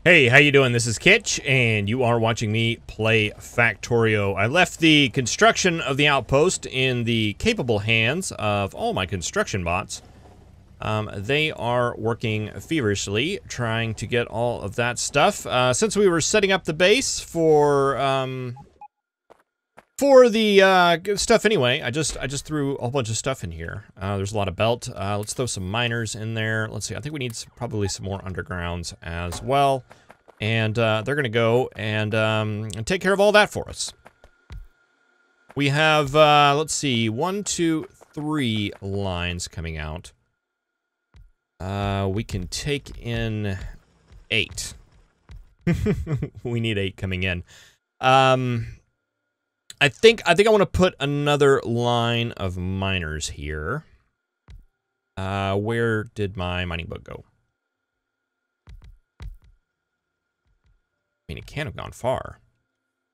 Hey, how you doing? This is Kitch, and you are watching me play Factorio. I left the construction of the outpost in the capable hands of all my construction bots. They are working feverishly, trying to get all of that stuff. Since we were setting up the base for the stuff anyway, I just threw a whole bunch of stuff in here. There's a lot of belt. Let's throw some miners in there. Let's see. I think we need probably some more undergrounds as well. And they're gonna go and take care of all that for us. We have let's see, 1, 2, 3 lines coming out. We can take in 8. We need 8 coming in. I think I want to put another line of miners here. Where did my mining book go? I mean, it can't have gone far.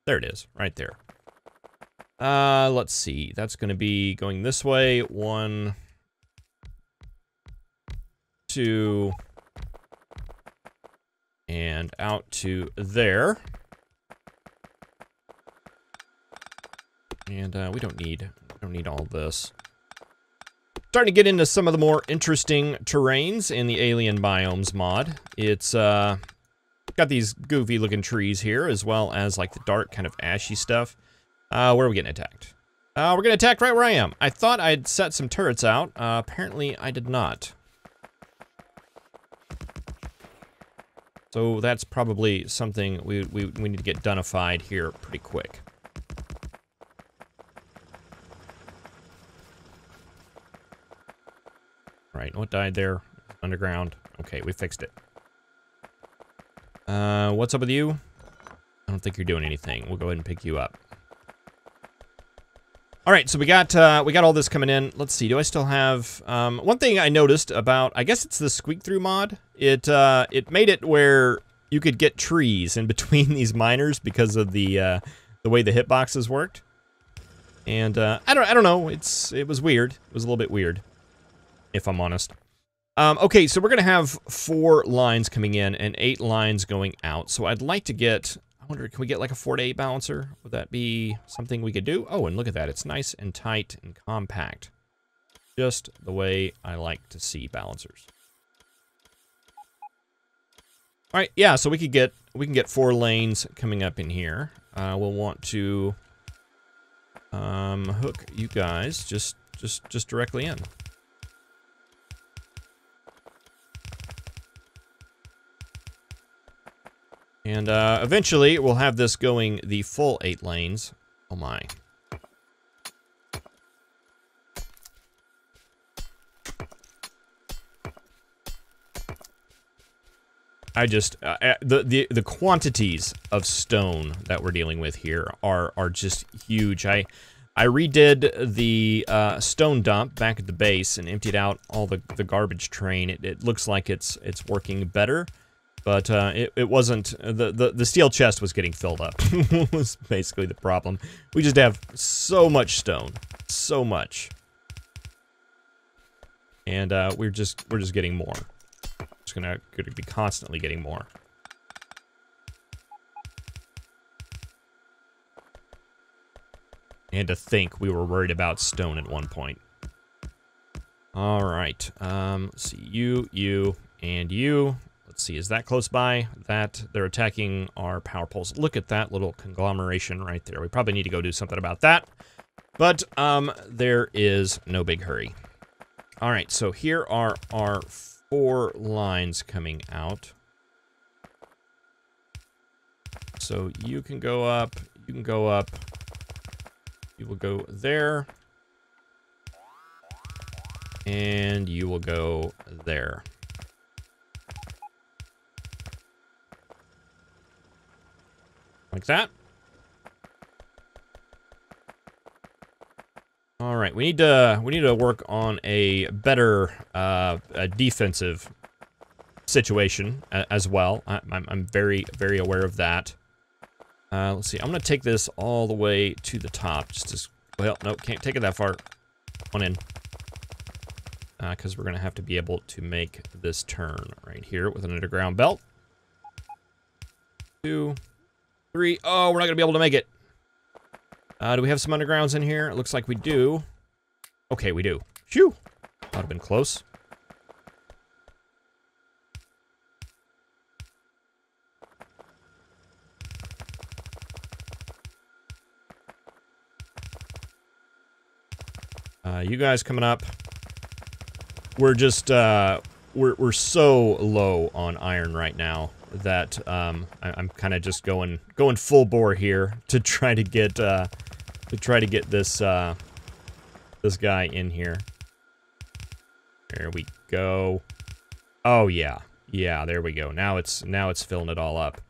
There it is, right there. Let's see. That's going to be going this way. 1, 2, and out to there. And we don't need all this. Starting to get into some of the more interesting terrains in the alien biomes mod. It's got these goofy looking trees here, as well as like the dark kind of ashy stuff. Where are we getting attacked? We're getting attacked right where I am. I thought I'd set some turrets out. Apparently I did not. So that's probably something we need to get done-ified here pretty quick. Right, what died there? Underground. Okay, we fixed it. What's up with you? I don't think you're doing anything. We'll go ahead and pick you up. All right, so we got all this coming in. Let's see. Do I still have one thing I noticed about? I guess it's the squeak through mod. It made it where you could get trees in between these miners because of the way the hitboxes worked. And I don't know. It was weird. It was a little bit weird, if I'm honest. Okay, so we're gonna have 4 lines coming in and 8 lines going out. So I'd like to get, I wonder, can we get like a 4 to 8 balancer? Would that be something we could do? Oh, and look at that, it's nice and tight and compact. Just the way I like to see balancers. All right, yeah, so we can get 4 lanes coming up in here. We'll want to hook you guys just directly in. And eventually, we'll have this going the full 8 lanes. Oh my. I just, the quantities of stone that we're dealing with here are just huge. I redid the stone dump back at the base and emptied out all the garbage train. It looks like it's working better. But it wasn't, the steel chest was getting filled up, was basically the problem. We just have so much stone, so much. And we're just getting more. Just gonna be constantly getting more. And to think we were worried about stone at one point. All right, let's see, you, and you. Let's see, is that close by? That, they're attacking our power poles. Look at that little conglomeration right there. We probably need to go do something about that. But, there is no big hurry. All right, so here are our 4 lines coming out. So you can go up, you can go up. You will go there. And you will go there. Like that. All right, we need to work on a better a defensive situation as well. I'm very aware of that. Let's see. I'm gonna take this all the way to the top. Just as well. Nope, can't take it that far. On in. Because we're gonna have to be able to make this turn right here with an underground belt. 2, 3. Oh, we're not gonna be able to make it. Do we have some undergrounds in here? It looks like we do. Okay, we do. Phew! That would have been close. You guys coming up. We're just, we're so low on iron right now that, I'm kind of just going full bore here to try to get, this, this guy in here. There we go. Oh, yeah. Yeah, there we go. Now it's filling it all up.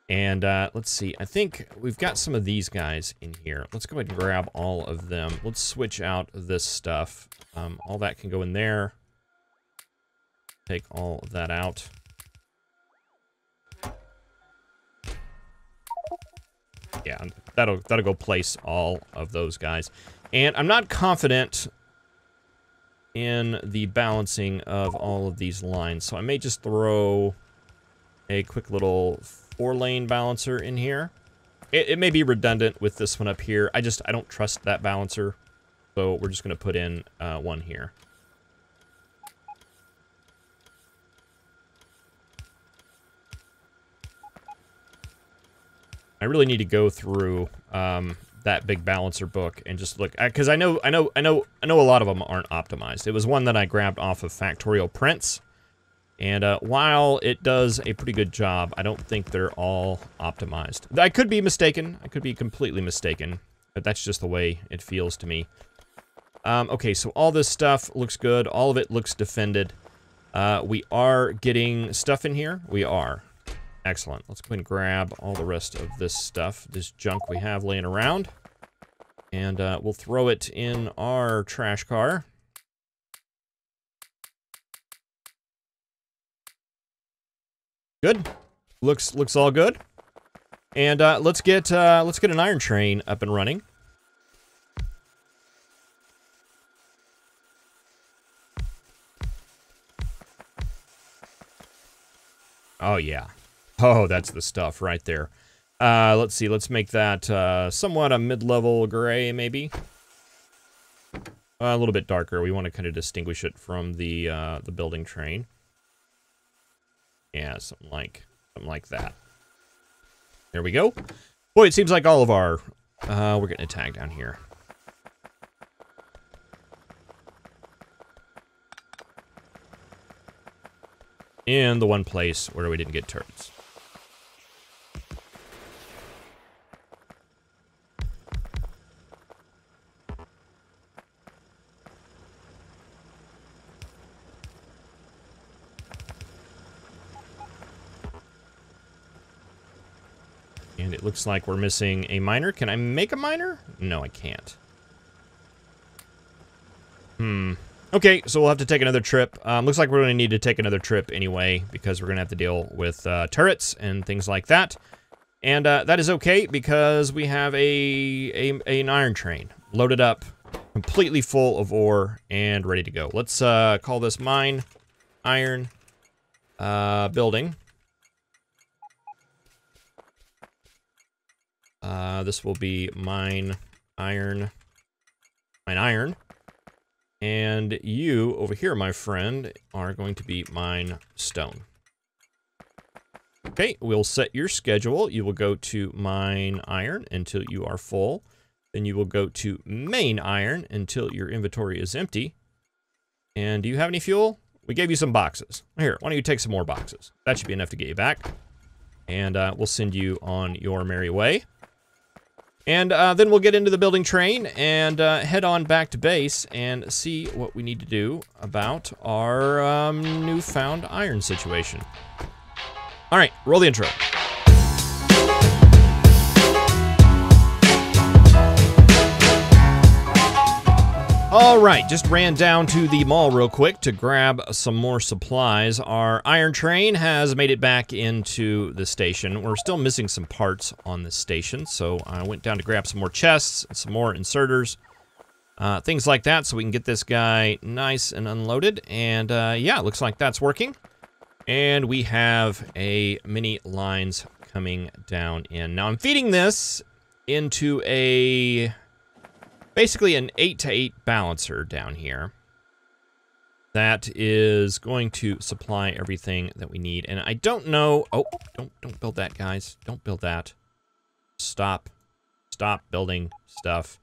And, let's see. I think we've got some of these guys in here. Let's go ahead and grab all of them. Let's switch out this stuff. All that can go in there. Take all of that out. Yeah, that'll go place all of those guys. And I'm not confident in the balancing of all of these lines, so I may just throw a quick little 4-lane balancer in here. It may be redundant with this one up here. I don't trust that balancer, so we're just going to put in one here. I really need to go through that big balancer book and just look, because I know a lot of them aren't optimized. It was one that I grabbed off of Factorio prints, and while it does a pretty good job, I don't think they're all optimized. I could be mistaken. I could be completely mistaken, but that's just the way it feels to me. Okay, so all this stuff looks good. All of it looks defended. We are getting stuff in here. We are. Excellent. Let's go ahead and grab all the rest of this stuff, this junk we have laying around. And we'll throw it in our trash car. Good. Looks all good. And let's get an iron train up and running. Oh yeah. Oh, that's the stuff right there. Let's see. Let's make that somewhat a mid-level gray, maybe. A little bit darker. We want to kind of distinguish it from the building train. Yeah, something like that. There we go. Boy, it seems like all of our we're getting a tag down here. In the one place where we didn't get turrets. And it looks like we're missing a miner. Can I make a miner? No, I can't. Okay, so we'll have to take another trip. Looks like we're going to need to take another trip anyway, because we're going to have to deal with turrets and things like that. And that is okay, because we have an iron train loaded up, completely full of ore, and ready to go. Let's call this mine iron building. This will be mine iron. And you, over here, my friend, are going to be mine stone. Okay, we'll set your schedule. You will go to mine iron until you are full. Then you will go to main iron until your inventory is empty. And do you have any fuel? We gave you some boxes. Here, why don't you take some more boxes? That should be enough to get you back. And we'll send you on your merry way. And then we'll get into the building train and head on back to base and see what we need to do about our newfound iron situation. All right, roll the intro. All right, just ran down to the mall real quick to grab some more supplies. Our iron train has made it back into the station. We're still missing some parts on the station, so I went down to grab some more chests, some more inserters, things like that, so we can get this guy nice and unloaded. And yeah, looks like that's working. And we have a mini lines coming down in. Now I'm feeding this into basically an 8 to 8 balancer down here. That is going to supply everything that we need. And I don't know, oh, don't build that, guys. Don't build that. Stop building stuff.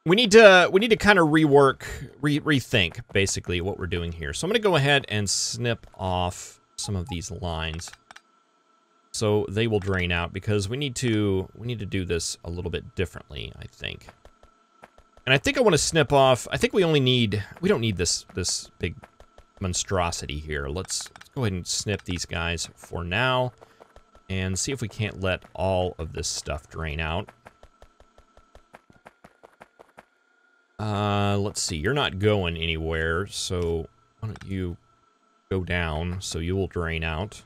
We need to kind of rethink basically what we're doing here. So I'm gonna go ahead and snip off some of these lines so they will drain out, because we need to do this a little bit differently, I think. And I think I want to snip off. I think we don't need this big monstrosity here. Let's go ahead and snip these guys for now and see if we can't let all of this stuff drain out. Let's see. You're not going anywhere, so why don't you go down so you will drain out.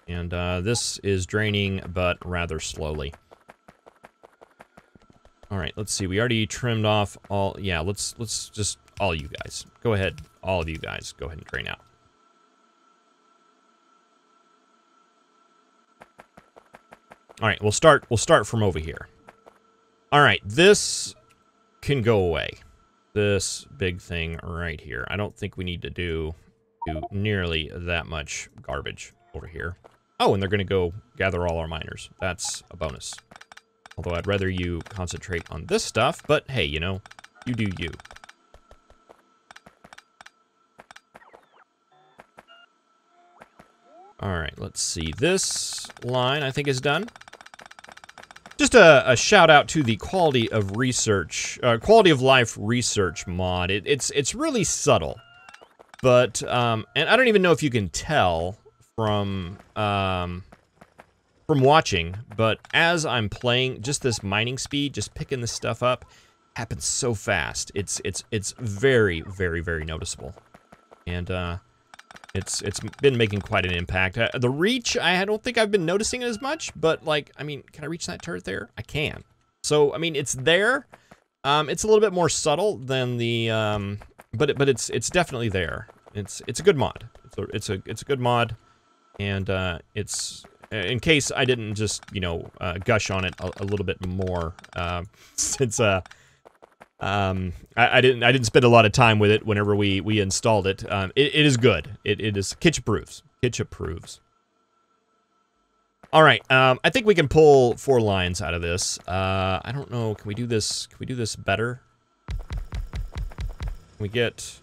And this is draining, but rather slowly. All right, let's see. We already trimmed off all. Yeah, let's just all you guys go ahead. All of you guys go ahead and drain out. All right, we'll start from over here. All right, this can go away. This big thing right here. I don't think we need to do nearly that much garbage over here. Oh, and they're going to go gather all our miners. That's a bonus. Although I'd rather you concentrate on this stuff, but hey, you know, you do you. All right, let's see. This line, I think, is done. Just a shout out to the quality of research, quality of life research mod. It's really subtle, but and I don't even know if you can tell from watching, but as I'm playing, just this mining speed, just picking this stuff up, happens so fast. It's very, very, very noticeable, and it's been making quite an impact. The reach, I don't think I've been noticing it as much, but like, I mean, can I reach that turret there? I can. So I mean, it's there. It's a little bit more subtle than the, but it's definitely there. It's a good mod. It's a good mod, and it's. In case I didn't just, you know, gush on it a little bit more, since I didn't spend a lot of time with it whenever we installed it. It is good. It is. Kitch approves. Kitch approves. All right. I think we can pull 4 lines out of this. I don't know. Can we do this? Can we do this better? Can we get?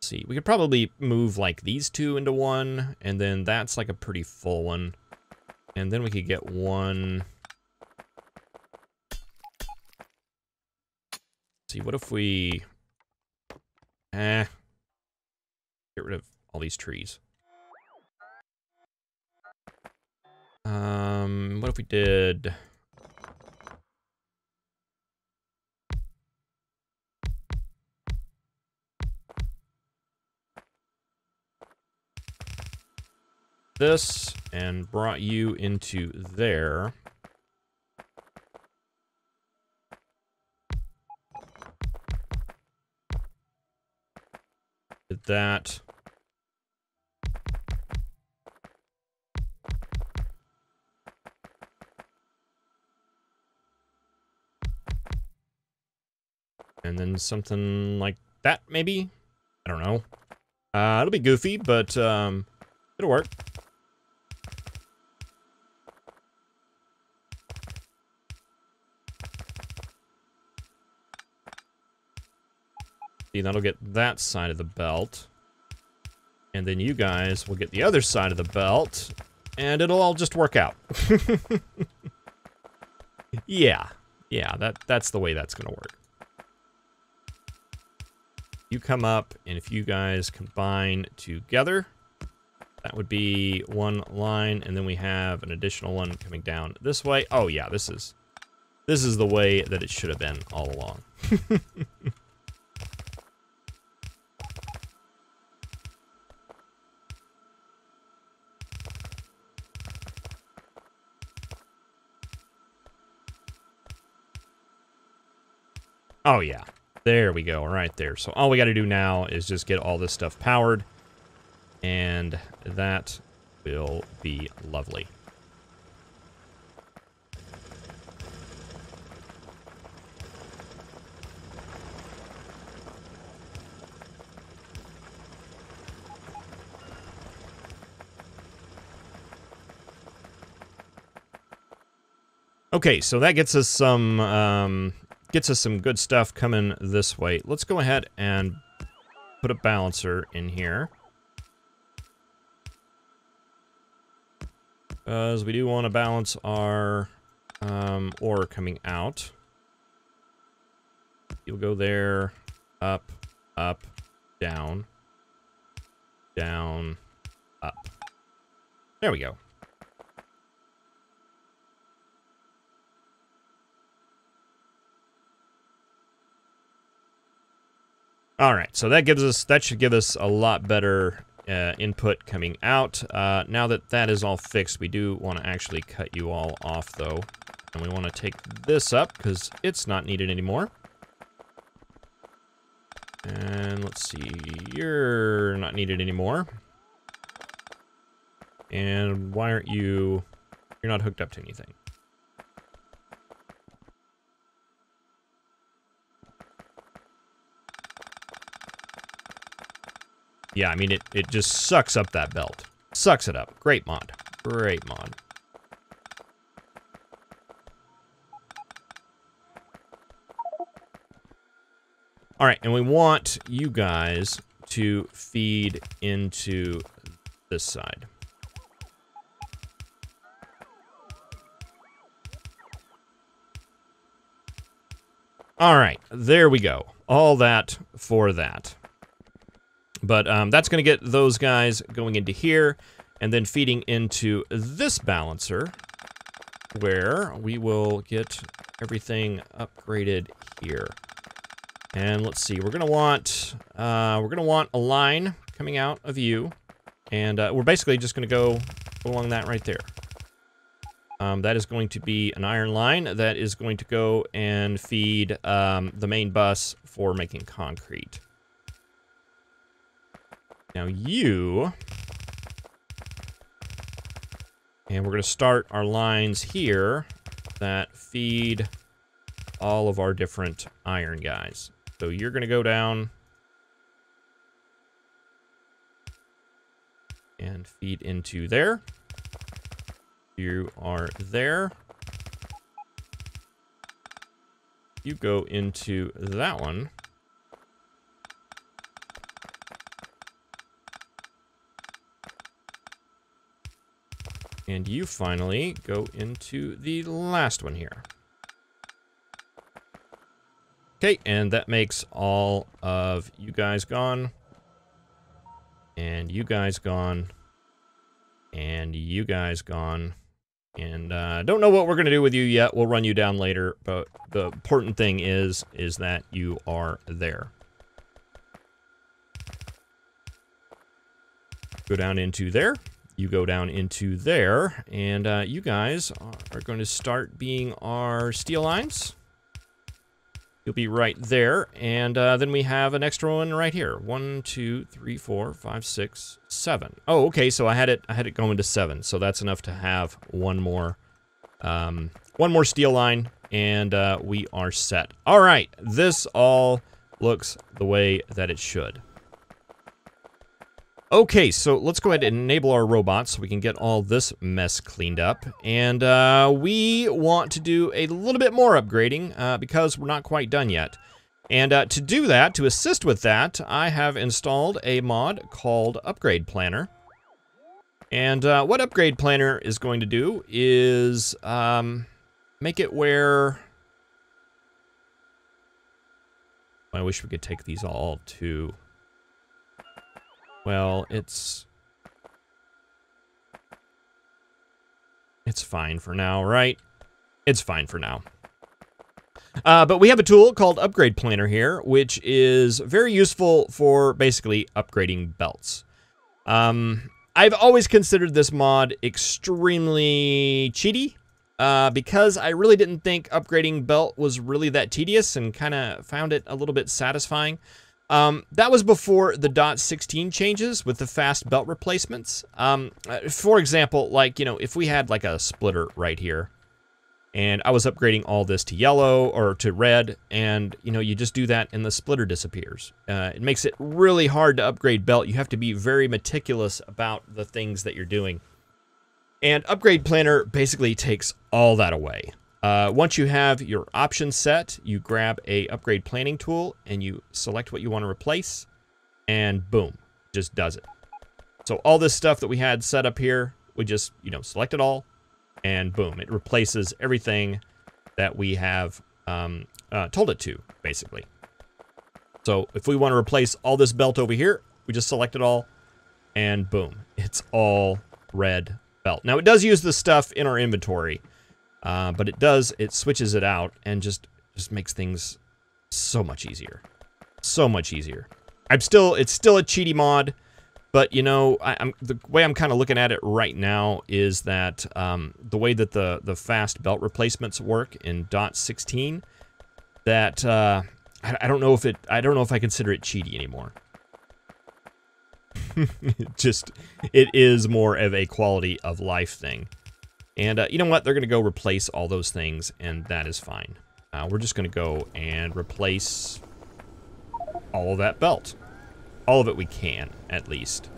See, we could probably move like these 2 into one, and then that's like a pretty full one, and then we could get one. See, what if we get rid of all these trees? What if we did this and brought you into there? Did that. And then something like that, maybe? I don't know. It'll be goofy, but it'll work. See, that'll get that side of the belt. And then you guys will get the other side of the belt. And it'll all just work out. Yeah. Yeah, that's the way that's gonna work. You come up, and if you guys combine together, that would be one line, and then we have an additional one coming down this way. Oh yeah, this is the way that it should have been all along. Oh yeah. There we go, right there. So all we got to do now is just get all this stuff powered, and that will be lovely. Okay, so that gets us some good stuff coming this way. Let's go ahead and put a balancer in here, because we do want to balance our ore coming out. You'll go there, up, up, down, down, up. There we go. All right, so that should give us a lot better input coming out. Now that that is all fixed, we do want to actually cut you all off, though. And we want to take this up, because it's not needed anymore. And let's see, you're not needed anymore. And why aren't you... You're not hooked up to anything. Yeah, I mean, it just sucks up that belt. Sucks it up. Great mod. Great mod. All right, and we want you guys to feed into this side. All right, there we go. All that for that. But that's going to get those guys going into here, and then feeding into this balancer, where we will get everything upgraded here. And let's see, we're gonna want a line coming out of you, and we're basically just gonna go along that right there. That is going to be an iron line that is going to go and feed the main bus for making concrete. Now you, and we're going to start our lines here that feed all of our different iron guys. So you're going to go down and feed into there. You are there. You go into that one. And you finally go into the last one here. Okay, and that makes all of you guys gone. And you guys gone. And you guys gone. And don't know what we're going to do with you yet. We'll run you down later. But the important thing is that you are there. Go down into there. You go down into there, and you guys are going to start being our steel lines. You'll be right there, and then we have an extra one right here. 1, 2, 3, 4, 5, 6, 7. Oh, okay. So I had it going to 7. So that's enough to have one more steel line, and we are set. All right, this all looks the way that it should. Okay, so let's go ahead and enable our robots so we can get all this mess cleaned up. And we want to do a little bit more upgrading because we're not quite done yet. And to do that, to assist with that, I have installed a mod called Upgrade Planner. And what Upgrade Planner is going to do is make it where... I wish we could take these all to... Well, it's fine for now, right? It's fine for now. But we have a tool called Upgrade Planner here, which is very useful for basically upgrading belts. I've always considered this mod extremely cheaty. because I really didn't think upgrading belt was really that tedious and kind of found it a little bit satisfying. That was before the .16 changes with the fast belt replacements. For example, like, you know, if we had like a splitter right here, and I was upgrading all this to yellow or to red, and, you know, you just do that and the splitter disappears. It makes it really hard to upgrade belt. You have to be very meticulous about the things that you're doing. And Upgrade Planner basically takes all that away. Once you have your options set, you grab a upgrade planning tool and you select what you want to replace, and boom, just does it. So all this stuff that we had set up here, we just, you know, select it all, and boom, it replaces everything that we have told it to, basically. So if we want to replace all this belt over here, we just select it all, and boom, it's all red belt. Now, it does use the stuff in our inventory, but it switches it out and just makes things so much easier. So much easier. It's still a cheaty mod, but, you know, the way I'm kind of looking at it right now is that the way that the fast belt replacements work in .16, that I don't know if I consider it cheaty anymore. It is more of a quality of life thing. And you know what? They're going to go replace all those things, and that is fine. We're just going to go and replace all of that belt. All of it we can, at least.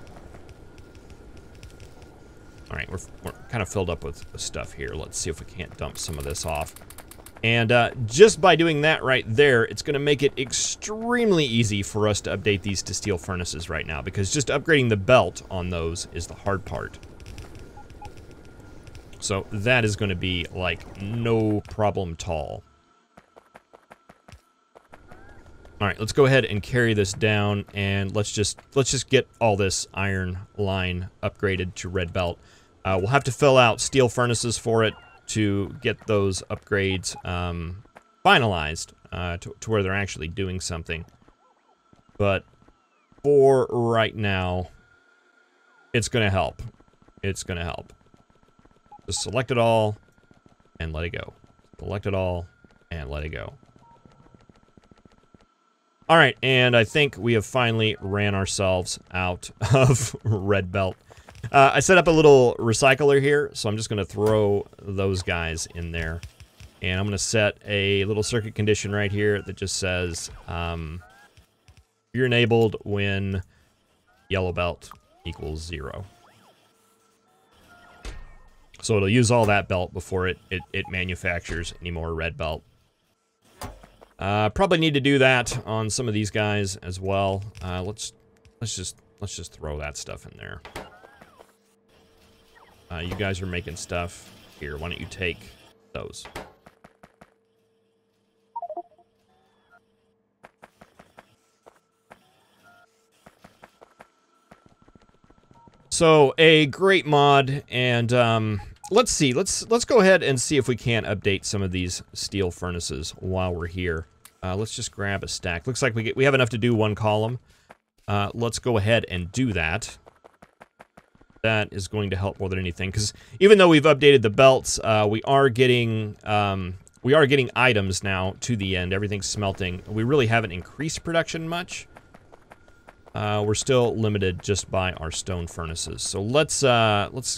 All right, we're kind of filled up with stuff here. Let's see if we can't dump some of this off. And just by doing that right there, it's going to make it extremely easy for us to update these to steel furnaces right now, because just upgrading the belt on those is the hard part. So that is going to be like no problem at all. All right, let's go ahead and carry this down, and let's just get all this iron line upgraded to red belt. We'll have to fill out steel furnaces for it to get those upgrades finalized to where they're actually doing something. But for right now, it's going to help. It's going to help. Just select it all and let it go. Select it all and let it go. All right, and I think we have finally ran ourselves out of red belt. I set up a little recycler here, so I'm just going to throw those guys in there. And I'm going to set a little circuit condition right here that just says, you're enabled when yellow belt equals 0. So it'll use all that belt before it manufactures any more red belt. Probably need to do that on some of these guys as well. Let's just throw that stuff in there. You guys are making stuff. Here, why don't you take those? So, a great mod, and let's see. Let's go ahead and see if we can't update some of these steel furnaces while we're here. Let's just grab a stack. Looks like we have enough to do one column. Let's go ahead and do that. That is going to help more than anything, because even though we've updated the belts, we are getting items now to the end. Everything's smelting. We really haven't increased production much. We're still limited just by our stone furnaces. So let's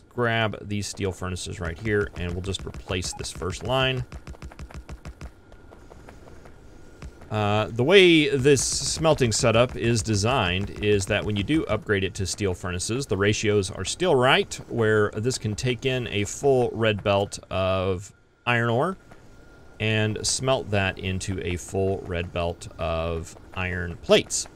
grab these steel furnaces right here, and we'll just replace this first line. The way this smelting setup is designed is that when you do upgrade it to steel furnaces, the ratios are still right, where this can take in a full red belt of iron ore and smelt that into a full red belt of iron plates.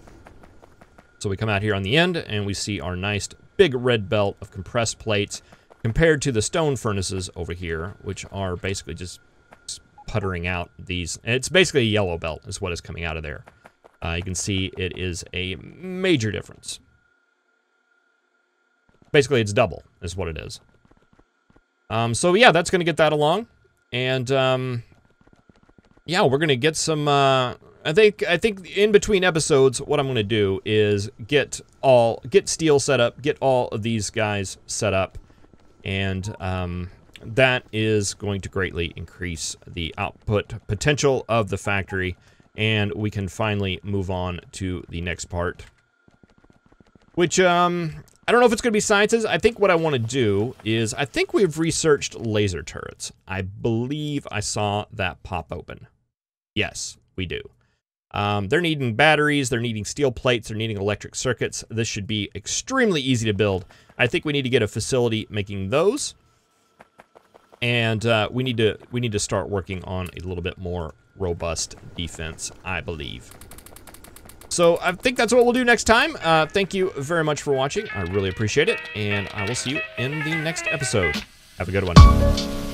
So we come out here on the end, and we see our nice big red belt of compressed plates compared to the stone furnaces over here, which are basically just puttering out these. It's basically a yellow belt is what is coming out of there. You can see it is a major difference. Basically, it's double is what it is. So yeah, that's going to get that along. And yeah, we're going to get some... I think in between episodes, what I'm going to do is get steel set up, get all of these guys set up, and that is going to greatly increase the output potential of the factory, and we can finally move on to the next part. Which, I don't know if it's going to be sciences. I think what I want to do is, I think we've researched laser turrets. I believe I saw that pop open. Yes, we do. They're needing batteries, they're needing steel plates, they're needing electric circuits. This should be extremely easy to build. I think we need to get a facility making those. And we need to start working on a little bit more robust defense, I believe. So I think that's what we'll do next time. Thank you very much for watching. I really appreciate it, and I will see you in the next episode. Have a good one.